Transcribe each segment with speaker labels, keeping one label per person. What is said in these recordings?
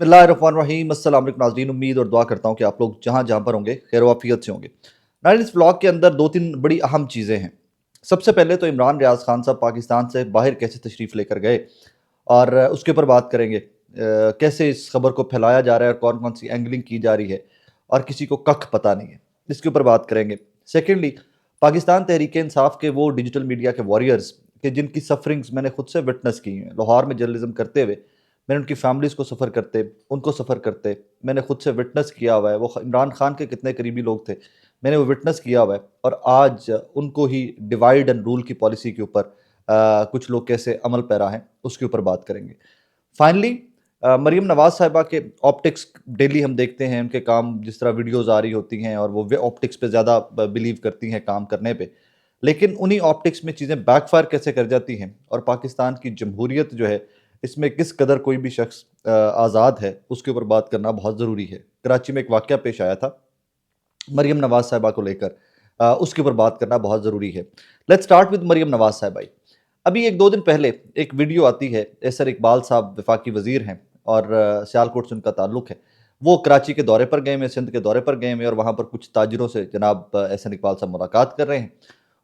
Speaker 1: बिस्मिल्लाहिर्रहमानिर्रहीम। अस्सलाम वालेकुम नाज़रीन, उम्मीद और दुआ करता हूँ कि आप लोग जहाँ जहाँ पर होंगे खैर वाफियत से होंगे। नाज़रीन, इस व्लॉग के अंदर दो तीन बड़ी अहम चीज़ें हैं। सबसे पहले तो इमरान रियाज खान साहब पाकिस्तान से बाहर कैसे तशरीफ़ लेकर गए और उसके ऊपर बात करेंगे। कैसे इस खबर को फैलाया जा रहा है और कौन कौन सी एंगलिंग की जा रही है और किसी को कख पता नहीं है, इसके ऊपर बात करेंगे। सेकेंडली, पाकिस्तान तहरीक इंसाफ के वो डिजिटल मीडिया के वॉरियर्स के जिनकी सफरिंग्स मैंने खुद से विटनेस की हैं। लाहौर में जर्नलिज्म करते हुए मैंने उनकी फैमिलीज़ को सफ़र करते, उनको सफ़र करते, मैंने खुद से विटनेस किया हुआ है। वो इमरान खान के कितने करीबी लोग थे, मैंने वो विटनेस किया हुआ है। और आज उनको ही डिवाइड एंड रूल की पॉलिसी के ऊपर कुछ लोग कैसे अमल पैरा हैं, उसके ऊपर बात करेंगे। फाइनली, मरीम नवाज़ साहिबा के ऑप्टिक्स डेली हम देखते हैं, उनके काम जिस तरह वीडियोज़ आ रही होती हैं और वो वे ऑप्टिक्स पे ज़्यादा बिलीव करती हैं काम करने पे। लेकिन उन्हीं ऑप्टिक्स में चीज़ें बैकफायर कैसे कर जाती हैं और पाकिस्तान की जमहूरियत जो है, इसमें किस कदर कोई भी शख्स आज़ाद है, उसके ऊपर बात करना बहुत ज़रूरी है। कराची में एक वाक़या पेश आया था मरीम नवाज़ साहिबा को लेकर, उसके ऊपर बात करना बहुत ज़रूरी है। लेट्स स्टार्ट विद मरीम नवाज़ साहिबा। अभी 1-2 दिन पहले एक वीडियो आती है, एसर इकबाल साहब वफाकी वज़ीर हैं और सियालकोट से उनका ताल्लुक़ है। वो कराची के दौरे पर गए हुए हैं, सिंध के दौरे पर गए हुए हैं और वहाँ पर कुछ ताजिरों से जनाब एहसन इकबाल साहब मुलाकात कर रहे हैं।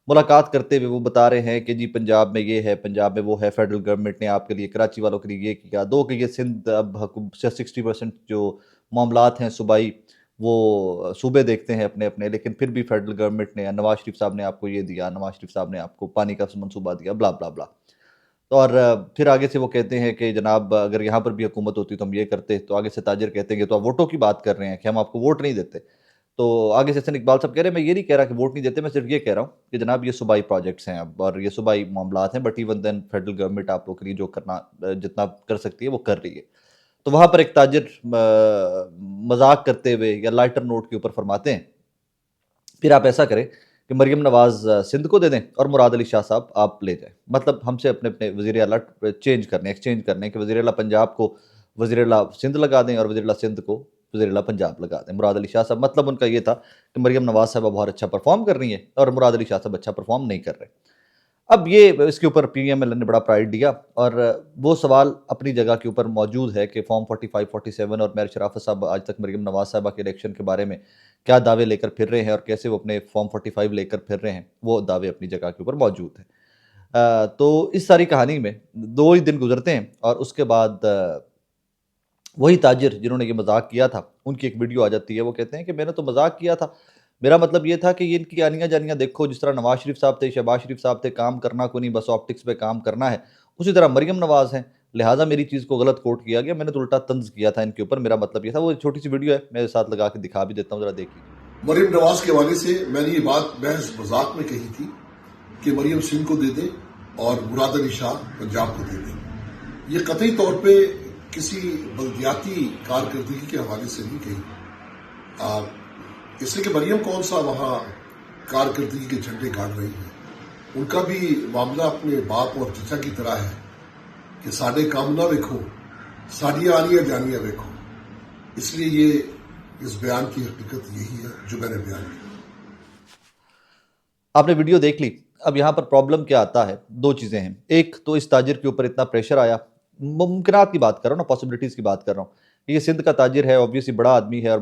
Speaker 1: मुलाकात करते हुए वो बता रहे हैं कि जी पंजाब में ये है, पंजाब में वो है, फेडरल गवर्नमेंट ने आपके लिए, कराची वालों के लिए ये किया। दो कि ये सिंध अब 60% जो मामलात हैं सूबाई, वो सूबे देखते हैं अपने-अपने, लेकिन फिर भी फेडरल गवर्नमेंट ने या नवाज़ शरीफ साहब ने आपको ये दिया, नवाज़ शरीफ साहब ने आपको पानी का मंसूबा दिया, ब्ला, ब्ला, ब्ला। तो और फिर आगे से वो कहते हैं कि जनाब अगर यहाँ पर भी हुकूमत होती तो हम ये करते। तो आगे से ताजिर कहते हैं कि तो आप वोटों की बात कर रहे हैं कि हम आपको वोट नहीं देते। तो आगे से हसन इकबाल साहब कह रहे हैं मैं ये नहीं कह रहा कि वोट नहीं देते, मैं सिर्फ ये कह रहा हूँ कि जनाब ये सूबाई प्रोजेक्ट्स हैं अब और ये सूबाई मामलात हैं, but even then federal government आप लोग के लिए जो करना जितना कर सकती है वो कर रही है। तो वहाँ पर एक ताजिर मजाक करते हुए या लाइटर नोट के ऊपर फरमाते हैं, फिर आप ऐसा करें कि मरियम नवाज़ सिंध को दे दें और मुराद अली शाह साहब आप ले जाएं। मतलब हमसे अपने अपने वज़ीर आला चेंज करने, एक्सचेंज करने कि वज़ीर आला पंजाब को वज़ीर आला सिंध लगा दें और वज़ीर आला सिंध को वज़ीर आला पंजाब लगा दें, मुराद अली शाह साहब। मतलब उनका ये था कि मरियम नवाज़ साहबा बहुत अच्छा परफॉर्म कर रही हैं और मुराद अली शाह साहब अच्छा परफॉर्म नहीं कर रहे। अब ये इसके ऊपर पीएमएल ने बड़ा प्राइड दिया और वो सवाल अपनी जगह के ऊपर मौजूद है कि फॉर्म 45, 47 और मेयर शराफत साहब आज तक मरियम नवाज़ साहिबा के इलेक्शन के बारे में क्या दावे लेकर फिर रहे हैं और कैसे वो अपने फॉर्म 45 लेकर फिर रहे हैं, वो दावे अपनी जगह के ऊपर मौजूद हैं। तो इस सारी कहानी में 2 ही दिन गुज़रते हैं और उसके बाद वही ताजिर जिन्होंने ये मजाक किया था, उनकी एक वीडियो आ जाती है। वो कहते हैं कि मैंने तो मजाक किया था, मेरा मतलब ये था कि ये इनकी आनियाँ जानियाँ देखो, जिस तरह नवाज शरीफ साहब थे, शहबाज शरीफ साहब थे, काम करना को नहीं बस ऑप्टिक्स पे काम करना है, उसी तरह मरियम नवाज हैं। लिहाजा मेरी चीज़ को गलत कोट किया गया, मैंने तो उल्टा तंज किया था इनके ऊपर, मेरा मतलब ये था। वो एक छोटी सी वीडियो है, मेरे साथ लगा के दिखा भी देता हूँ, जरा देख लीजिए।
Speaker 2: मरियम नवाज के हवाले से मैंने ये बात महज मजाक में कही थी कि मरियम सिंह को दे दे और मुराद अली शाह पंजाब को दे दे। ये कतई तौर पे किसी बल्दियाती कारकर्दगी के हवाले से नहीं कही, इसलिए कि मरियम कौन सा वहां कारकर्दगी के झंडे गाड़ रही है। उनका भी मामला अपने बाप और चचा की तरह है कि साडे काम ना वेखो, साडियां आनियां जानियां वेखो। इसलिए ये इस बयान की हकीकत यही है जो मैंने बयान किया।
Speaker 1: आपने वीडियो देख ली। अब यहाँ पर प्रॉब्लम क्या आता है, दो चीज़ें हैं। एक तो इस ताजिर के ऊपर इतना प्रेशर आया, मुमकिनात की बात कर रहा हूँ ना, पॉसिबिलिटीज़ की बात कर रहा हूँ। ये सिंध का ताजिर है, ऑब्वियसली बड़ा आदमी है और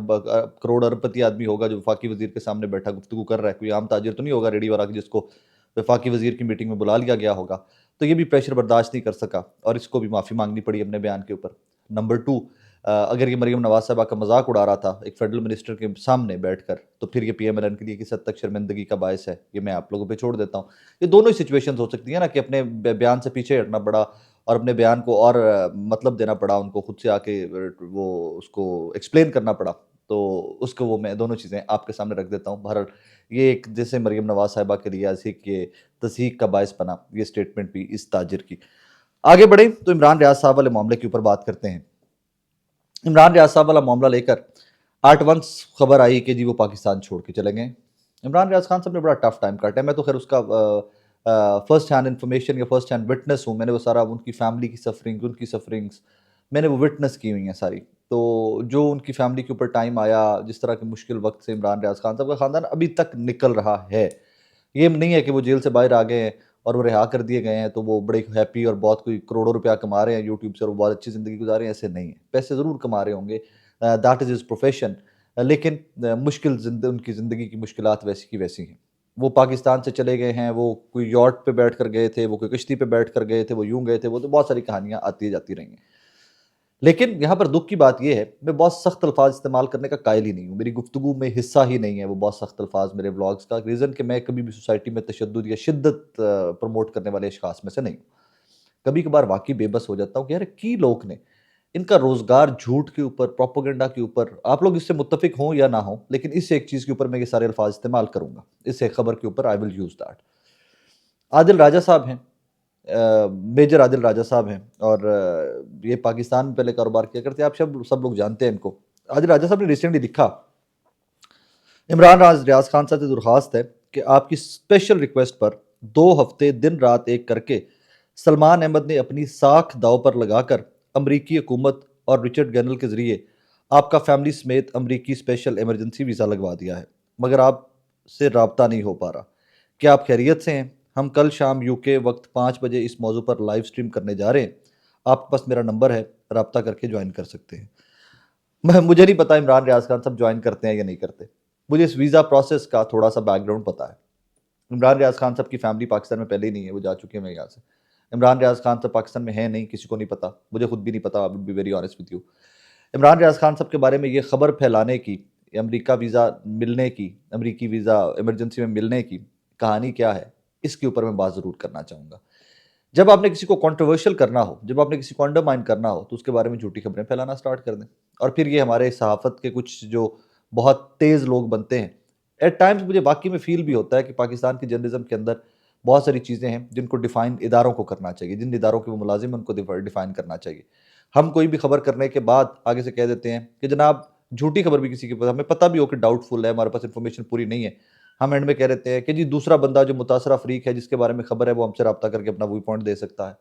Speaker 1: करोड़ अरबपति आदमी होगा जो वफाकी वजीर के सामने बैठा गुफ्तगू कर रहा है। कोई आम ताजिर तो नहीं होगा रेडी वाला जिसको वफाकी वजीर की मीटिंग में बुला लिया गया होगा। तो ये भी प्रेशर बर्दाश्त नहीं कर सका और इसको भी माफ़ी मांगनी पड़ी अपने बयान के ऊपर। नंबर 2, अगर ये मरियम नवाज साहबा का मजाक उड़ा रहा था एक फेडरल मिनिस्टर के सामने बैठकर, तो फिर ये पीएमएलएन के लिए किस हद तक शर्मिंदगी का बायस है, ये मैं आप लोगों पे छोड़ देता हूँ। ये दोनों ही सिचुएशंस हो सकती है ना कि अपने बयान से पीछे हटना पड़ा और अपने बयान को और मतलब देना पड़ा उनको, खुद से आके वो उसको एक्सप्लेन करना पड़ा। तो उसको वो मैं दोनों चीज़ें आपके सामने रख देता हूँ। बहरहाल ये एक जैसे मरियम नवाज साहिबा के लिए ऐसी कि तस्दीक का बायस बना ये स्टेटमेंट भी इस ताजिर की। आगे बढ़े तो इमरान रियाज साहब वाले मामले के ऊपर बात करते हैं। इमरान रियाज साहब वाला मामला लेकर आट वंस खबर आई कि जी वो पाकिस्तान छोड़ के चले गए। इमरान रियाज खान साहब ने बड़ा टफ टाइम काटा है। मैं तो खैर उसका फर्स्ट हैंड इन्फॉर्मेशन या फर्स्ट हैंड विटनेस हूँ। मैंने वो सारा उनकी फैमिली की सफरिंग, उनकी सफरिंग्स मैंने वो विटनेस की हुई हैं सारी। तो जो उनकी फैमिली के ऊपर टाइम आया, जिस तरह के मुश्किल वक्त से इमरान रियाज खान साहब का ख़ानदान अभी तक निकल रहा है। ये नहीं है कि वो जेल से बाहर आ गए हैं और वो रिहा कर दिए गए हैं तो वो बड़े हैप्पी और बहुत कोई करोड़ों रुपया कमा रहे हैं यूट्यूब से और वो बहुत अच्छी ज़िंदगी गुजार रहे हैं, ऐसे नहीं है। पैसे ज़रूर कमा रहे होंगे, दैट इज़ हिज़ प्रोफेशन, लेकिन उनकी ज़िंदगी की मुश्किलात वैसी की वैसी हैं। वो पाकिस्तान से चले गए हैं, वो कोई यॉट पे बैठ कर गए थे, वो कोई कश्ती पे बैठ कर गए थे, वो यूँ गए थे, वो तो बहुत सारी कहानियाँ आती जाती रही हैं। लेकिन यहाँ पर दुःख की बात ये है, मैं बहुत सख्त अल्फाज इस्तेमाल करने का कायल ही नहीं हूँ। मेरी गुफ्तगू में हिस्सा ही नहीं है वो बहुत सख्त अल्फाज मेरे व्लॉग्स का। रीज़न कि मैं कभी भी सोसाइटी में तशद्दुद या शिद्दत प्रमोट करने वाले अशखास में से नहीं हूँ। कभी कभार वाकई बेबस हो जाता हूँ कि यार की लोग ने इनका रोजगार झूठ के ऊपर, प्रोपोगंडा के ऊपर, आप लोग इससे मुत्तफिक हों या ना हों, लेकिन इस एक चीज़ के ऊपर मैं ये सारे अल्फाज इस्तेमाल करूंगा। इस एक खबर के ऊपर I will use that. Adil Raja साहब हैं, मेजर आदिल राजा साहब हैं और ये पाकिस्तान में पहले कारोबार किया करते हैं। आप सब लोग जानते हैं इनको। आदिल राजा साहब ने रिसेंटली लिखा, इमरान रियाज खान साहब से दरख्वास्त है कि आपकी स्पेशल रिक्वेस्ट पर 2 हफ्ते दिन रात एक करके सलमान अहमद ने अपनी साख दाव पर लगाकर अमरीकी हुकूमत और रिचर्ड गैनल के जरिए आपका फैमिली समेत अमरीकी स्पेशल इमरजेंसी वीज़ा लगवा दिया है, मगर आपसे रब्ता नहीं हो पा रहा। क्या आप खैरियत से हैं? हम कल शाम यूके वक्त 5 बजे इस मौजू पर लाइव स्ट्रीम करने जा रहे हैं। आपके पास मेरा नंबर है, रब्ता करके ज्वाइन कर सकते हैं। मुझे नहीं पता इमरान रियाज खान साहब ज्वाइन करते हैं या नहीं करते। मुझे इस वीज़ा प्रोसेस का थोड़ा सा बैकग्राउंड पता है। इमरान रियाज खान साहब की फैमिली पाकिस्तान में पहले ही नहीं है, वो जा चुके हैं मेरे यहाँ से। इमरान रियाज खान साहब पाकिस्तान में है नहीं, किसी को नहीं पता, मुझे खुद भी नहीं पता, I will be very honest with you. Imran Riaz Khan साहब के बारे में ये खबर फैलाने की, अमेरिका वीज़ा मिलने की, अमरीकी वीज़ा इमरजेंसी में मिलने की कहानी क्या है, इसके ऊपर मैं बात ज़रूर करना चाहूँगा। जब आपने किसी को कंट्रोवर्शियल करना हो, जब आपने किसी को अंडरमाइन करना हो, तो उसके बारे में झूठी खबरें फैलाना स्टार्ट कर दें। और फिर ये हमारे सहाफ़त के कुछ जो बहुत तेज़ लोग बनते हैं, एट टाइम्स मुझे वाकई में फ़ील भी होता है कि पाकिस्तान की जर्नलिज्म के अंदर बहुत सारी चीज़ें हैं जिनको डिफ़ाइन इदारों को करना चाहिए, जिन इदारों के वो मुलाजिम हैं उनको डिफ़ाइन करना चाहिए। हम कोई भी खबर करने के बाद आगे से कह देते हैं कि जनाब झूठी खबर भी किसी के पास, हमें पता भी हो कि डाउटफुल है, हमारे पास इन्फॉर्मेशन पूरी नहीं है, हम एंड में कह देते हैं कि जी दूसरा बंदा जो मुतासरा फ़रीक है जिसके बारे में खबर है वो हमसे रब्ता करके अपना व्यू पॉइंट दे सकता है।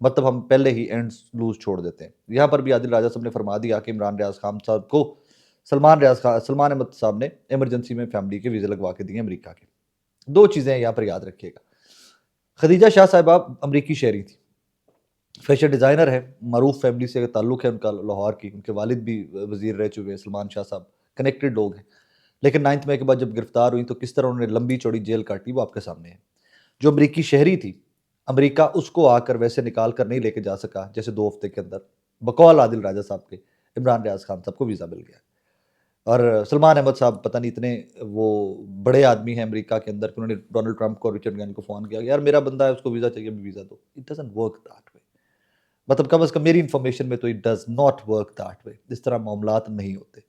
Speaker 1: मतलब हम पहले ही एंड्स लूज छोड़ देते हैं। यहाँ पर भी आदिल राजा साहब ने फरमा दिया कि इमरान रियाज खान साहब को सलमान अहमद साहब ने इमरजेंसी में फैमिली के वीज़े लगवा के दिए अमेरिका के। 2 चीज़ें यहाँ पर याद रखिएगा। खदीजा शाह साहिबा अमरीकी शहरी थी, फैशन डिज़ाइनर है, मरूफ फैमिली से ताल्लुक़ है उनका लाहौर की, उनके वालिद भी वज़ीर रह चुके हैं, सलमान शाह साहब, कनेक्टेड लोग हैं। लेकिन 9th मई के बाद जब गिरफ्तार हुई तो किस तरह उन्होंने लंबी चौड़ी जेल काटी वो आपके सामने है। जो अमरीकी शहरी थी, अमेरिका उसको आकर वैसे निकाल कर नहीं लेके जा सका जैसे 2 हफ्ते के अंदर बकौल आदिल राजा साहब के इमरान रियाज खान साहब को वीज़ा मिल गया। और सलमान अहमद साहब पता नहीं इतने वो बड़े आदमी हैं अमेरिका के अंदर कि उन्होंने डोनाल्ड ट्रंप को और रिचर्ड गैन को फ़ोन किया, यार मेरा बंदा है उसको वीज़ा चाहिए, अभी वीज़ा दो। It doesn't work that way. मतलब कम अज़ कम मेरी इन्फॉर्मेशन में तो it does not work that way. इस तरह मामलात नहीं होते।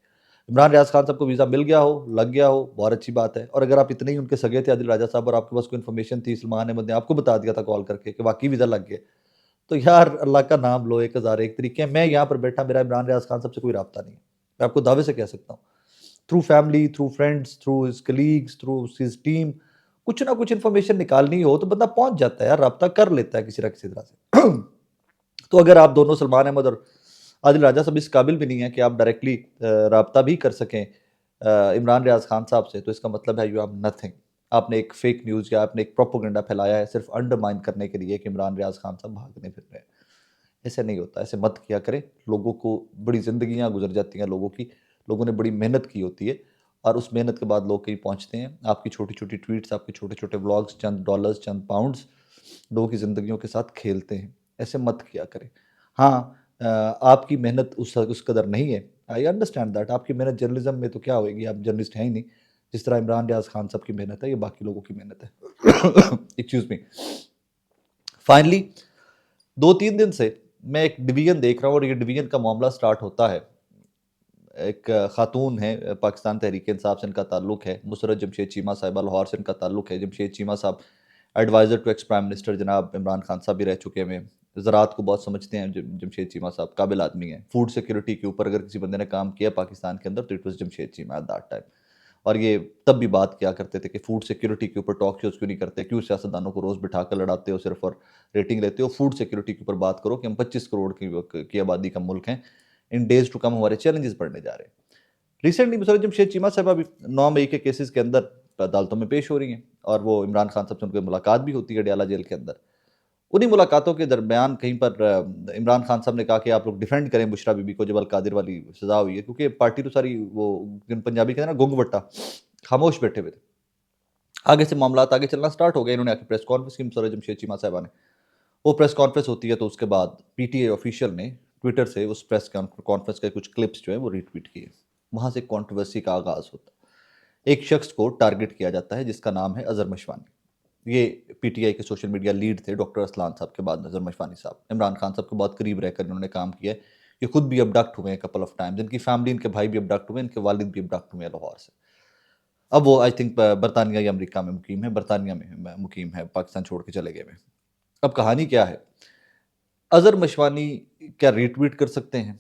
Speaker 1: इमरान रियाज खान साहब को वीज़ा मिल गया हो, लग गया हो, बहुत अच्छी बात है। और अगर आप इतने ही उनके सगे थे आदिल राजा साहब और आपके पास कोई इन्फॉर्मेशन थी, सलमान अहमद ने आपको बता दिया था कॉल करके कि वाकई वीज़ा लग गया, तो यार अल्लाह का नाम लो, 1001 तरीके हैं। मैं यहाँ पर बैठा, मेरा इमरान रियाज खान साहब से कोई रब्ता नहीं है, मैं आपको दावे से कह सकता हूँ। Through family, through friends, through his colleagues, through his team, कुछ ना कुछ इन्फॉर्मेशन निकालनी हो तो बंदा पहुंच जाता है यार, रब्ता कर लेता है किसी ना किसी तरह से। तो अगर आप दोनों सलमान अहमद और आदिल राजा साहब इस काबिल भी नहीं है कि आप डायरेक्टली रब्ता भी कर सकें इमरान रियाज खान साहब से, तो इसका मतलब है यू आर नथिंग। आपने एक फेक न्यूज़ या आपने एक प्रोपोगंडा फैलाया है सिर्फ अंडरमाइन करने के लिए कि इमरान रियाज खान साहब भागने फिर रहे हैं। ऐसे नहीं होता, ऐसे मत किया करें। लोगों को बड़ी ज़िंदगियाँ गुजर जाती हैं लोगों की, लोगों ने बड़ी मेहनत की होती है और उस मेहनत के बाद लोग कहीं पहुँचते हैं। आपकी छोटी-छोटी ट्वीट्स, आपके छोटे-छोटे व्लॉग्स चंद डॉलर्स, चंद पाउंड्स लोगों की ज़िंदगियों के साथ खेलते हैं। ऐसे मत किया करें। हाँ, आपकी मेहनत उस कदर नहीं है, आई अंडरस्टैंड दैट। आपकी मेहनत जर्नलिज्म में तो क्या होएगी, आप जर्नलिस्ट हैं ही नहीं। जिस तरह इमरान रियाज खान साहब की मेहनत है, ये बाकी लोगों की मेहनत है। Excuse me. फाइनली 2-3 दिन से मैं एक डिवीज़न देख रहा हूँ और ये डिवीज़न का मामला स्टार्ट होता है। एक खातून है, पाकिस्तान तहरीक इंसाफ से इनका ताल्लुक़ है, नुसरत जमशेद चीमा साहिबा, लाहौर से इनका ताल्लुक़ है। जमशेद चीमा साहब adviser to ex prime minister जनाब इमरान खान साहब भी रह चुके हैं। ज़राअत को बहुत समझते हैं जमशेद चीमा साहब, काबिल आदमी हैं। फूड सिक्योरिटी के ऊपर अगर किसी बंदे ने काम किया पाकिस्तान के अंदर तो it was Jamshed Cheema at that time. और ये तब भी बात किया करते थे कि फूड सिक्योरिटी के ऊपर टॉक शोज़ क्यों नहीं करते, क्यों सियासतदानों को रोज़ बिठा कर लड़ाते हो सिर्फ और रेटिंग लेते हो। फूड सिक्योरिटी के ऊपर बात करो कि हम 25 करोड़ की आबादी का मुल्क हैं, इन डेज़ टू कम हमारे चैलेंजेस बढ़ने जा रहे हैं। रिसेंटली मुसर्रत जमशेद चीमा साहब अभी 9 मई के केसेस के अंदर अदालतों में पेश हो रही हैं और वो इमरान खान साहब से उनकी मुलाकात भी होती है अडयाला जेल के अंदर। उन्हीं मुलाकातों के दरमियान कहीं पर इमरान खान साहब ने कहा कि आप लोग डिफेंड करें बुशरा बीबी को, जब अल-कादिर वाली सज़ा हुई है, क्योंकि पार्टी तो सारी वो जिन पंजाबी कहते हैं ना गुंग-वट्टा, खामोश बैठे हुए थे। आगे से मामलात आगे चलना स्टार्ट हो गए, इन्होंने आके प्रेस कॉन्फ्रेंस की, मुसर्रत जमशेद चीमा साहिबा ने। वो प्रेस कॉन्फ्रेंस होती है तो उसके बाद पीटीआई ऑफिशियल ने ट्विटर से उस प्रेस कॉन्फ्रेंस के कुछ क्लिप्स जो है वो रीट्वीट किए। वहाँ से कंट्रोवर्सी का आगाज़ होता है। एक शख्स को टारगेट किया जाता है जिसका नाम है अज़हर मशवानी। ये पीटीआई के सोशल मीडिया लीड थे डॉक्टर असलान साहब के बाद अज़हर मशवानी साहब। इमरान खान साहब के बहुत करीब रहकर इन्होंने काम किया है। ये खुद भी अबडक्ट हुए हैं कपल ऑफ टाइम्स, इनकी फैमिली, इनके भाई भी अबडक्ट हुए हैं, इनके वालिद भी अबडक्ट हुए हैं लाहौर से। अब वो आई थिंक बरतानिया या अमेरिका में मुकीम है, बरतानिया में मुकीम है, पाकिस्तान छोड़ के चले गए हैं। अब कहानी क्या है? अज़हर मशवानी क्या रीट्वीट कर सकते हैं?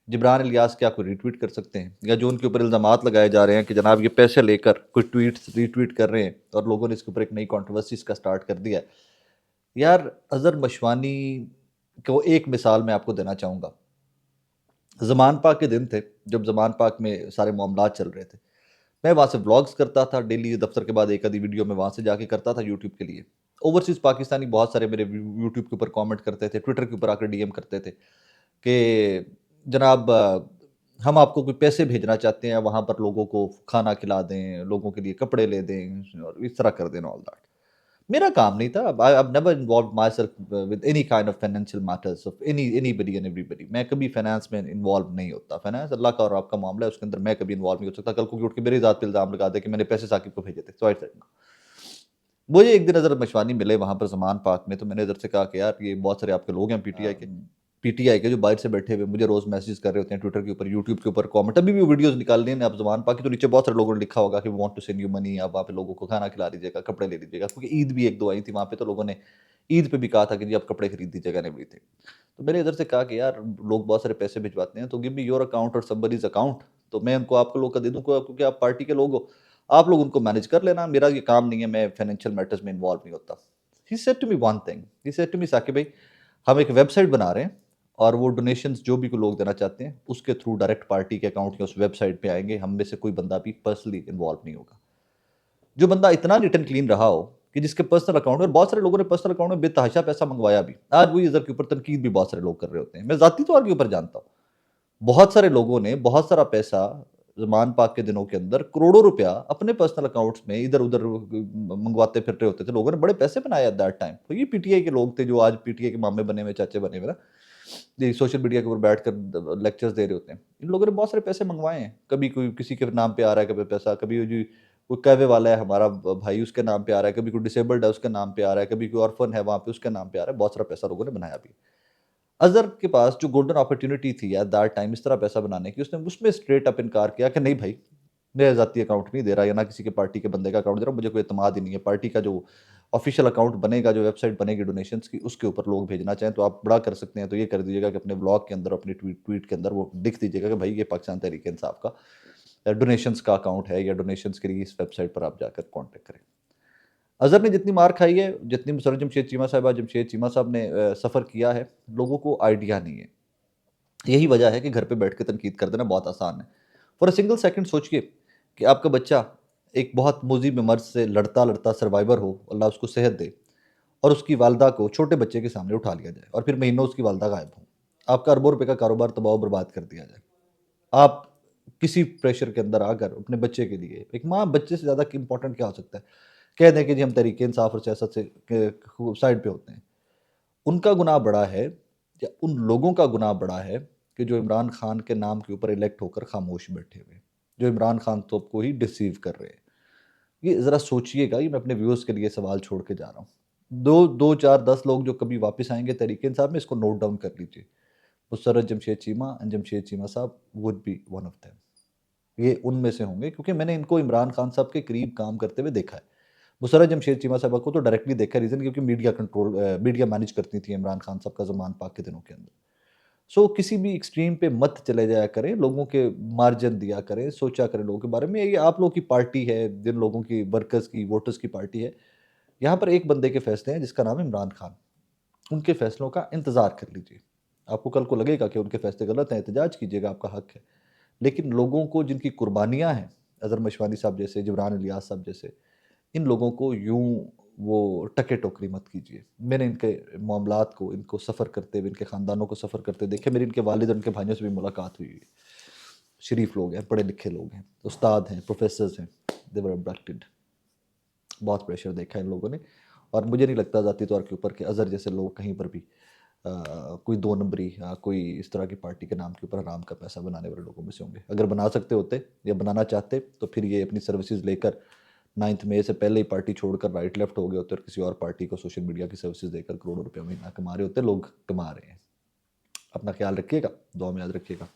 Speaker 1: जिब्रान इलियास क्या कोई रीट्वीट कर सकते हैं? या जो उनके ऊपर इल्ज़ामात लगाए जा रहे हैं कि जनाब ये पैसे लेकर कुछ ट्वीट्स रीट्वीट कर रहे हैं और लोगों ने इसके ऊपर एक नई कंट्रोवर्सी इसका स्टार्ट कर दिया है। यार अज़हर मशवानी को एक मिसाल मैं आपको देना चाहूँगा। ज़मान पाक के दिन थे, जब ज़मान पाक में सारे मामलात चल रहे थे। मैं वहाँ से व्लॉग्स करता था, डेली दफ्तर के बाद एक आधी वीडियो मैं वहाँ से जाके करता था यूट्यूब के लिए। ओवरसीज़ पाकिस्तानी बहुत सारे मेरे यूट्यूब के ऊपर कमेंट करते थे, ट्विटर के ऊपर आकर डीएम करते थे कि जनाब हम आपको कोई पैसे भेजना चाहते हैं, वहाँ पर लोगों को खाना खिला दें, लोगों के लिए कपड़े ले दें और इस तरह कर दें ऑल दैट। मेरा काम नहीं था। I have never involved my self with any kind of financial matters of anybody and everybody. मैं कभी फाइनेंस में इन्वॉल्व नहीं होता। फाइनेंस अल्लाह का और आपका मामला है, उसके अंदर मैं कभी इन्वॉल्व नहीं हो सकता। कल को कोई उठ के मेरी ज़ात पे इल्ज़ाम लगा दे कि मैंने पैसे साकिब को भेजे थे, सो आई सेड नो। मुझे एक दिन अज़हर मशवानी मिले वहाँ पर ज़मान पाक में, तो मैंने इधर से कहा कि यार ये बहुत सारे आपके लोग हैं पीटीआई के जो बाहर से बैठे हुए मुझे रोज़ मैसेज कर रहे होते हैं ट्विटर के ऊपर, यूट्यूब के ऊपर कमेंट, अभी भी वो वीडियोज़ निकाल रहे हैं आप ज़मान पाक की, तो नीचे बहुत सारे लोगों ने लिखा होगा कि we want to send you money, आप वहाँ पे लोगों को खाना खिला दीजिएगा, कपड़े ले लीजिएगा, क्योंकि ईद भी 1-2 आई थी वहाँ पे, तो लोगों ने ईद पे भी कहा था कि जी आप कपड़े खरीद दीजिएगा एंड एवरीथिंग। तो मैंने इधर से कहा कि यार लोग बहुत सारे पैसे भिजवाते हैं, तो गिव मी योर अकाउंट और समबडीज़ अकाउंट, तो मैं उनको आपको लोग का दे दूँ, क्योंकि आप पार्टी के लोग हो, आप लोग उनको मैनेज कर लेना, मेरा ये काम नहीं है, मैं फाइनेंशियल मैटर्स में इन्वॉल्व नहीं होता। He said to me one thing, he said to me Saqib भाई, हम एक वेबसाइट बना रहे हैं और वो डोनेशंस जो भी कोई लोग देना चाहते हैं उसके थ्रू डायरेक्ट पार्टी के अकाउंट या उस वेबसाइट पे आएंगे, हम में से कोई बंदा भी पर्सनली इन्वॉल्व नहीं होगा। जो बंदा इतना नीट एंड क्लीन रहा हो कि जिसके पर्सनल अकाउंट में, बहुत सारे लोगों ने पर्सनल अकाउंट में बेतहाशा पैसा मंगवाया भी, आज वही अज़हर के ऊपर तनकीद भी बहुत सारे लोग कर रहे होते हैं, मैं ज़ाती तौर के ऊपर जानता हूँ। बहुत सारे लोगों ने बहुत सारा पैसा ज़मान पाक के दिनों के अंदर करोड़ों रुपया अपने पर्सनल अकाउंट्स में इधर-उधर मंगवाते फिर रहे होते थे। लोगों ने बड़े पैसे बनाए एट दैट टाइम। तो ये पीटीआई के लोग थे जो आज पीटीआई के मामे बने हुए, चाचे बने हुए ना, ये सोशल मीडिया के ऊपर बैठकर लेक्चर्स दे रहे होते हैं। इन लोगों ने बहुत सारे पैसे मंगवाए हैं। कभी कोई किसी के नाम पे आ रहा है, कभी पैसा, कभी वो जी कोई कहवे वाला है हमारा भाई, उसके नाम पे आ रहा है, कभी कोई डिसेबल्ड है उसके नाम पे आ रहा है, कभी कोई ऑर्फन है वहाँ पे उसके नाम पे आ रहा है। बहुत सारा पैसा लोगों ने बनाया भी। अज़हर के पास जो गोल्डन अपॉर्च्युनिटी थी एट दैट टाइम इस तरह पैसा बनाने की, उसने उसमें स्ट्रेट अप इनकार किया कि नहीं भाई, मेरा ज़ाती अकाउंट नहीं दे रहा, या ना किसी के पार्टी के बंदे का अकाउंट दे रहा हूँ, मुझे कोई एतमाद ही नहीं है। पार्टी का जो ऑफिशियल अकाउंट बनेगा, जो वेबसाइट बनेगी डोनेशंस की, उसके ऊपर लोग भेजना चाहें तो आप बड़ा कर सकते हैं, तो ये कर दीजिएगा कि अपने ब्लॉग के अंदर, अपनी ट्वीट के अंदर वो लिख दीजिएगा कि भाई ये पाकिस्तान तहरीक इंसाफ का डोनेशंस का अकाउंट है, या डोनेशंस के लिए इस वेबसाइट पर आप जाकर कॉन्टैक्ट करें। अज़हर ने जितनी मार खाई है, जितनी मुसर्रत जमशेद चीमा साहिबा, जमशेद चीमा साहब ने सफ़र किया है, लोगों को आइडिया नहीं है। यही वजह है कि घर पे बैठ के तनकीद कर देना बहुत आसान है। फॉर अ सिंगल सेकंड सोचिए कि आपका बच्चा एक बहुत मुज़ीब मर्ज़ से लड़ता-लड़ता सर्वाइवर हो, अल्लाह उसको सेहत दे, और उसकी वालिदा को छोटे बच्चे के सामने उठा लिया जाए और फिर महीनों उसकी वालिदा गायब हो। आपका अरबों रुपए का कारोबार तबाह बर्बाद कर दिया जाए। आप किसी प्रेशर के अंदर आकर अपने बच्चे के लिए, एक माँ बच्चे से ज़्यादा इम्पोर्टेंट क्या हो सकता है? कह दें कि जी हम तहरीक इंसाफ और सियासत से साइड पे होते हैं। उनका गुनाह बड़ा है, या उन लोगों का गुनाह बड़ा है कि जो इमरान खान के नाम के ऊपर इलेक्ट होकर खामोश बैठे हुए हैं, जो इमरान खान तो को ही डिसीव कर रहे हैं। ये ज़रा सोचिएगा, ये मैं अपने व्यूअर्स के लिए सवाल छोड़ के जा रहा हूँ। 2, 4, 10 लोग जो कभी वापस आएँगे तहरीक इंसाफ में, इसको नोट डाउन कर लीजिए। मुसर्रत जमशेद चीमा एंड जमशेद चीमा साहब would be one of them. ये उनमें से होंगे, क्योंकि मैंने इनको इमरान खान साहब के करीब काम करते हुए देखा है। मुसर्रत जमशेद चीमा साहिबा को तो डायरेक्टली देखा, रीज़न क्योंकि मीडिया मैनेज करती थी इमरान खान साहब का ज़मान पाक के दिनों के अंदर। सो किसी भी एक्सट्रीम पे मत चले जाया करें, लोगों के मार्जिन दिया करें, सोचा करें लोगों के बारे में। ये आप लोगों की पार्टी है, जिन लोगों की वर्कर्स की, वोटर्स की पार्टी है। यहाँ पर एक बंदे के फैसले हैं जिसका नाम है इमरान खान। उनके फैसलों का इंतज़ार कर लीजिए। आपको कल को लगेगा कि उनके फैसले गलत हैं, एहतजाज कीजिएगा, आपका हक है। लेकिन लोगों को जिनकी कुर्बानियाँ हैं, अज़हर मशवानी साहब जैसे, जबरान इलियास साहब जैसे, इन लोगों को यूं वो टके टोकरी मत कीजिए। मैंने इनके मामलात को, इनको सफ़र करते हुए, इनके ख़ानदानों को सफ़र करते देखे। मेरी इनके वालिद और इनके भाइयों से भी मुलाकात हुई है। शरीफ लोग हैं, पढ़े लिखे लोग हैं, उस्ताद हैं, प्रोफेसर्स हैं। दे वर अब्डक्टेड। बहुत प्रेशर देखा इन लोगों ने, और मुझे नहीं लगता ज़ाती तौर के ऊपर कि अज़हर जैसे लोग कहीं पर भी कोई दो नंबरी या कोई इस तरह की पार्टी के नाम के ऊपर हराम का पैसा बनाने वाले लोगों में से होंगे। अगर बना सकते होते या बनाना चाहते तो फिर ये अपनी सर्विसेज लेकर 9 मई से पहले ही पार्टी छोड़कर राइट लेफ्ट हो गए होते और किसी और पार्टी को सोशल मीडिया की सर्विसेज देकर करोड़ों रुपये महीना कमा रहे होते। लोग कमा रहे हैं। अपना ख्याल रखिएगा, दुआ में याद रखिएगा।